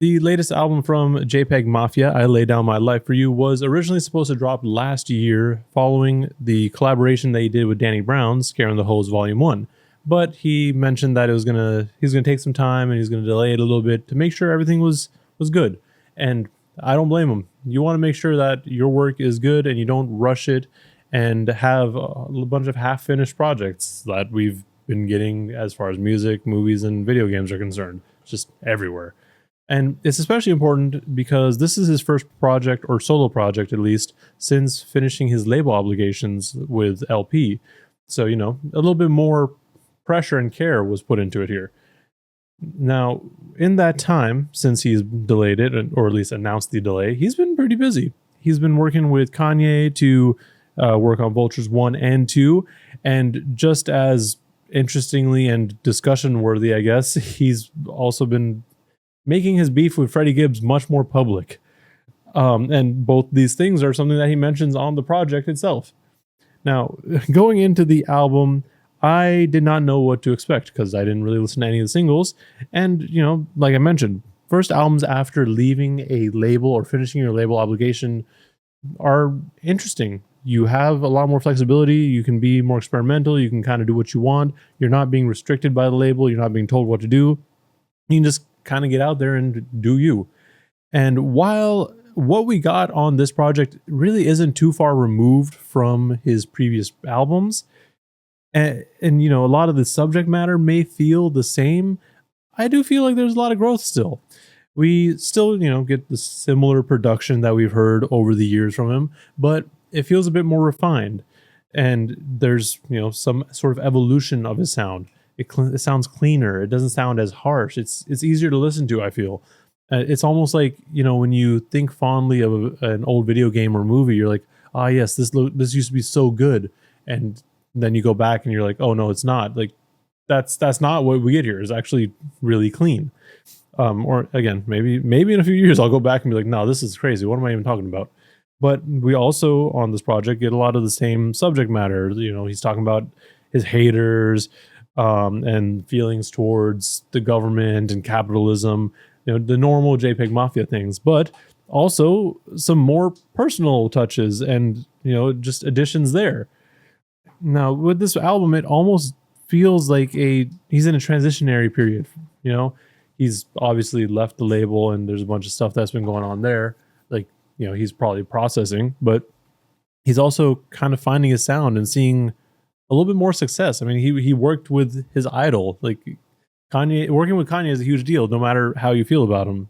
The latest album from JPEGMAFIA, I Lay Down My Life For You, was originally supposed to drop last year following the collaboration that he did with Danny Brown's Scaring the Hoes Volume 1. But he mentioned that he's gonna take some time and he's gonna delay it a little bit to make sure everything was good. And I don't blame him. You want to make sure that your work is good and you don't rush it and have a bunch of half-finished projects that we've been getting as far as music, movies, and video games are concerned. Just everywhere. And it's especially important because this is his first project, or solo project at least, since finishing his label obligations with LP. So, a little bit more pressure and care was put into it here. Now, in that time, since he's delayed it, or at least announced the delay, he's been pretty busy. He's been working with Kanye to work on Vultures 1 and 2, and just as interestingly and discussion worthy, I guess, he's also been making his beef with Freddie Gibbs much more public. And both these things are something that he mentions on the project itself. Now, going into the album, I did not know what to expect because I didn't really listen to any of the singles. And, like I mentioned, first albums after leaving a label or finishing your label obligation are interesting. You have a lot more flexibility. You can be more experimental. You can kind of do what you want. You're not being restricted by the label. You're not being told what to do. You can just kind of get out there and do you. And while what we got on this project really isn't too far removed from his previous albums, and a lot of the subject matter may feel the same, I do feel like there's a lot of growth still. We still, get the similar production that we've heard over the years from him, but it feels a bit more refined. And there's, some sort of evolution of his sound. It sounds cleaner. It doesn't sound as harsh. It's easier to listen to, I feel. It's almost like, when you think fondly of an old video game or movie, you're like, ah, yes, this used to be so good. And then you go back and you're like, oh, no, it's not. Like, that's not what we get here. It's actually really clean. Or again, maybe in a few years, I'll go back and be like, no, this is crazy. What am I even talking about? But we also, on this project, get a lot of the same subject matter. He's talking about his haters, and feelings towards the government and capitalism, the normal JPEGMAFIA things, but also some more personal touches and, just additions there. Now, with this album, it almost feels like he's in a transitionary period. He's obviously left the label and there's a bunch of stuff that's been going on there. Like, he's probably processing, but he's also kind of finding his sound and seeing a little bit more success. I mean, he worked with his idol, like Kanye. Working with Kanye is a huge deal, no matter how you feel about him.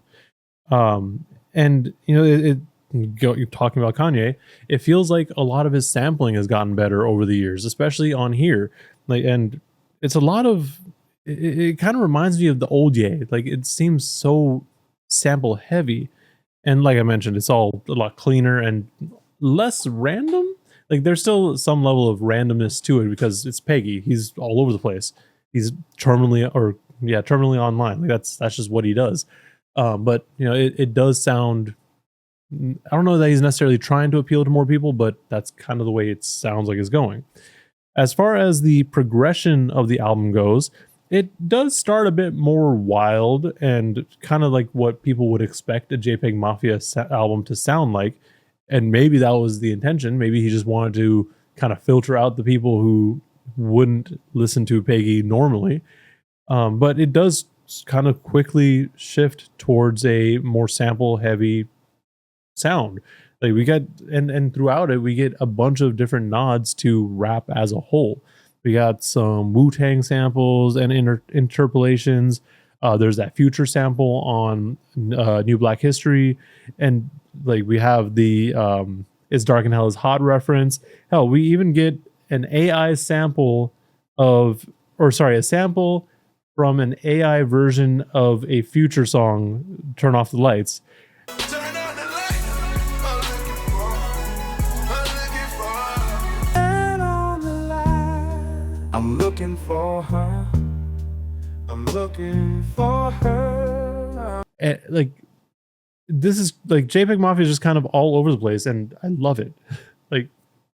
And you're talking about Kanye. It feels like a lot of his sampling has gotten better over the years, especially on here. Like, and it's a lot of. It kind of reminds me of the old Ye. Like, it seems so sample heavy, and like I mentioned, it's all a lot cleaner and less random. Like, there's still some level of randomness to it because it's Peggy. He's all over the place. He's terminally online. Like, that's just what he does. But it does sound. I don't know that he's necessarily trying to appeal to more people, but that's kind of the way it sounds like it's going. As far as the progression of the album goes, it does start a bit more wild and kind of like what people would expect a JPEGMAFIA album to sound like. And maybe that was the intention. Maybe he just wanted to kind of filter out the people who wouldn't listen to Peggy normally. But it does kind of quickly shift towards a more sample heavy sound. Like, we get, and throughout it, we get a bunch of different nods to rap as a whole. We got some Wu-Tang samples and interpolations. There's that Future sample on New Black History. And like, we have the It's Dark and Hell is Hot reference. Hell, we even get an AI sample a sample from an AI version of a Future song, Turn Off the Lights. I'm looking for her. I'm looking for her. And like, this is like JPEGMAFIA is just kind of all over the place, and I love it. Like,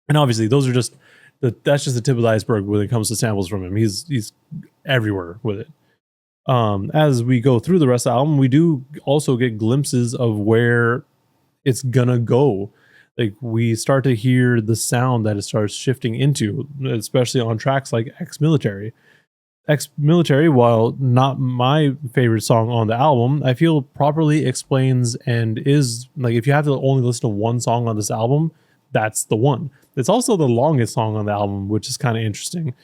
and obviously those are just that's just the tip of the iceberg when it comes to samples from him. He's everywhere with it. As we go through the rest of the album, we do also get glimpses of where it's gonna go. Like we start to hear the sound that it starts shifting into, especially on tracks like Ex-Military. Ex-Military, while not my favorite song on the album, I feel properly explains and is like, if you have to only listen to one song on this album, that's the one. It's also the longest song on the album, which is kind of interesting.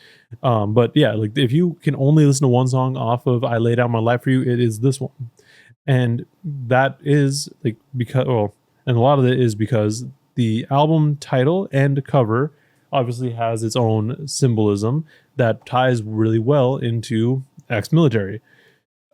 But yeah, like if you can only listen to one song off of I Lay Down My Life For You, it is this one. And that is like because, well, and a lot of it is because the album title and cover obviously has its own symbolism that ties really well into Ex-Military.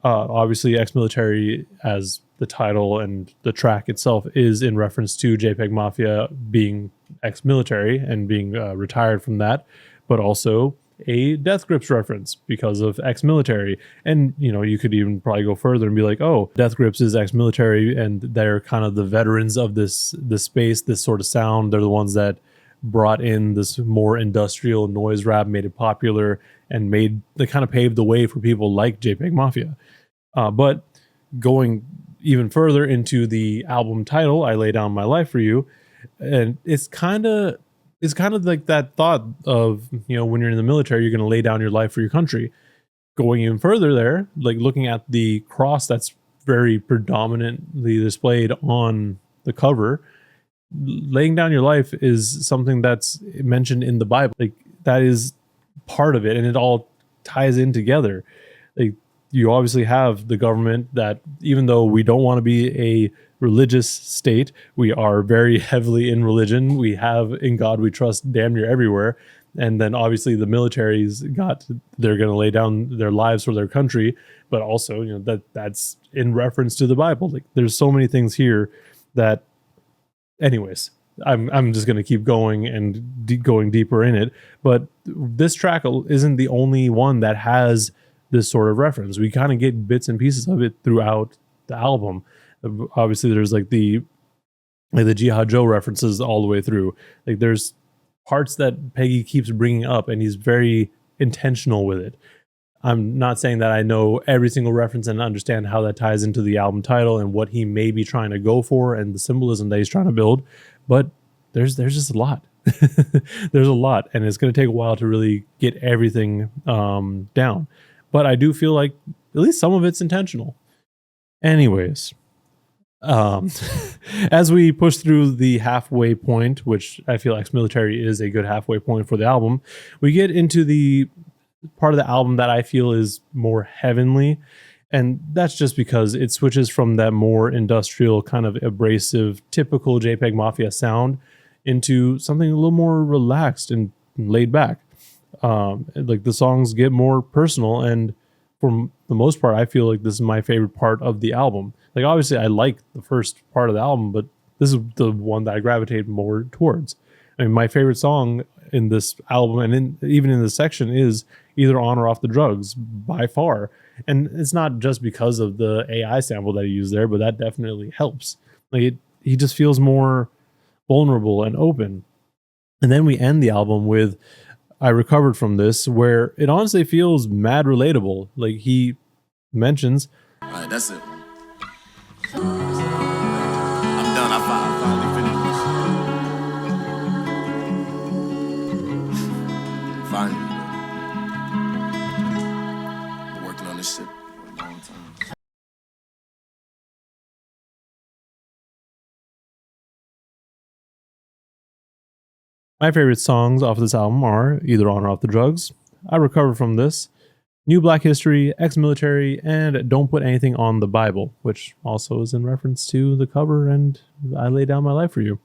Obviously, Ex-Military as the title and the track itself is in reference to JPEGMAFIA being ex-military and being retired from that, but also a Death Grips reference because of ex-military. And you know, you could even probably go further and be like, oh, Death Grips is ex-military and they're kind of the veterans of this space, this sort of sound. They're the ones that brought in this more industrial noise rap, made it popular, and they kind of paved the way for people like JPEGMAFIA. But going even further into the album title, I Lay Down My Life For You, and it's kind of like that thought of, you know, when you're in the military, you're going to lay down your life for your country. Going even further there, like looking at the cross that's very predominantly displayed on the cover, laying down your life is something that's mentioned in the Bible. Like that is part of it, and it all ties in together. Like you obviously have the government that, even though we don't want to be a religious state, we are very heavily in religion. We have In God We Trust damn near everywhere. And then obviously the military's they're going to lay down their lives for their country, but also, you know, that's in reference to the Bible. Like there's so many things here that, anyways, I'm just going to keep going and going deeper in it. But this track isn't the only one that has this sort of reference. We kind of get bits and pieces of it throughout the album. Obviously, there's like the Jihad Joe references all the way through. Like there's parts that Peggy keeps bringing up, and he's very intentional with it. I'm not saying that I know every single reference and understand how that ties into the album title and what he may be trying to go for and the symbolism that he's trying to build, but there's just a lot. There's a lot, and it's going to take a while to really get everything down. But I do feel like at least some of it's intentional. Anyways, as we push through the halfway point, which I feel Ex-Military is a good halfway point for the album, we get into the part of the album that I feel is more heavenly. And that's just because it switches from that more industrial, kind of abrasive, typical JPEGMAFIA sound into something a little more relaxed and laid back. Like the songs get more personal, and for the most part, I feel like this is my favorite part of the album. Like obviously I like the first part of the album, but this is the one that I gravitate more towards. I mean, my favorite song in this album and even in this section is Either On or Off the Drugs by far. And it's not just because of the AI sample that he used there, but that definitely helps. Like he just feels more vulnerable and open. And then we end the album with I Recovered From This, where it honestly feels mad relatable. Like he mentions, all right, that's it. I'm done. I finally finished. Finally. Been working on this shit for a long time. my favorite songs off of this album are Either On or Off the Drugs, I Recovered From This, New Black History, Ex-Military, and Don't Put Anything on the Bible, which also is in reference to the cover and I Lay Down My Life For You.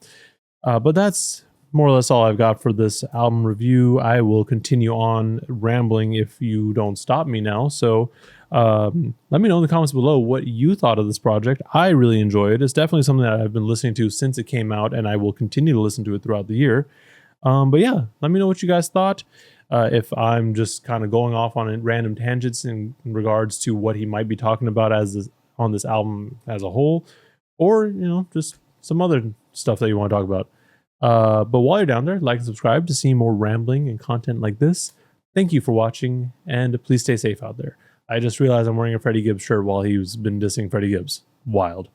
But that's more or less all I've got for this album review. I will continue on rambling if you don't stop me now. So let me know in the comments below what you thought of this project. I really enjoy it. It's definitely something that I've been listening to since it came out, and I will continue to listen to it throughout the year. But yeah, let me know what you guys thought. If I'm just kind of going off on random tangents in regards to what he might be talking about on this album as a whole, or, you know, just some other stuff that you want to talk about. But while you're down there, like and subscribe to see more rambling and content like this. Thank you for watching, and please stay safe out there. I just realized I'm wearing a Freddie Gibbs shirt while he's been dissing Freddie Gibbs. Wild.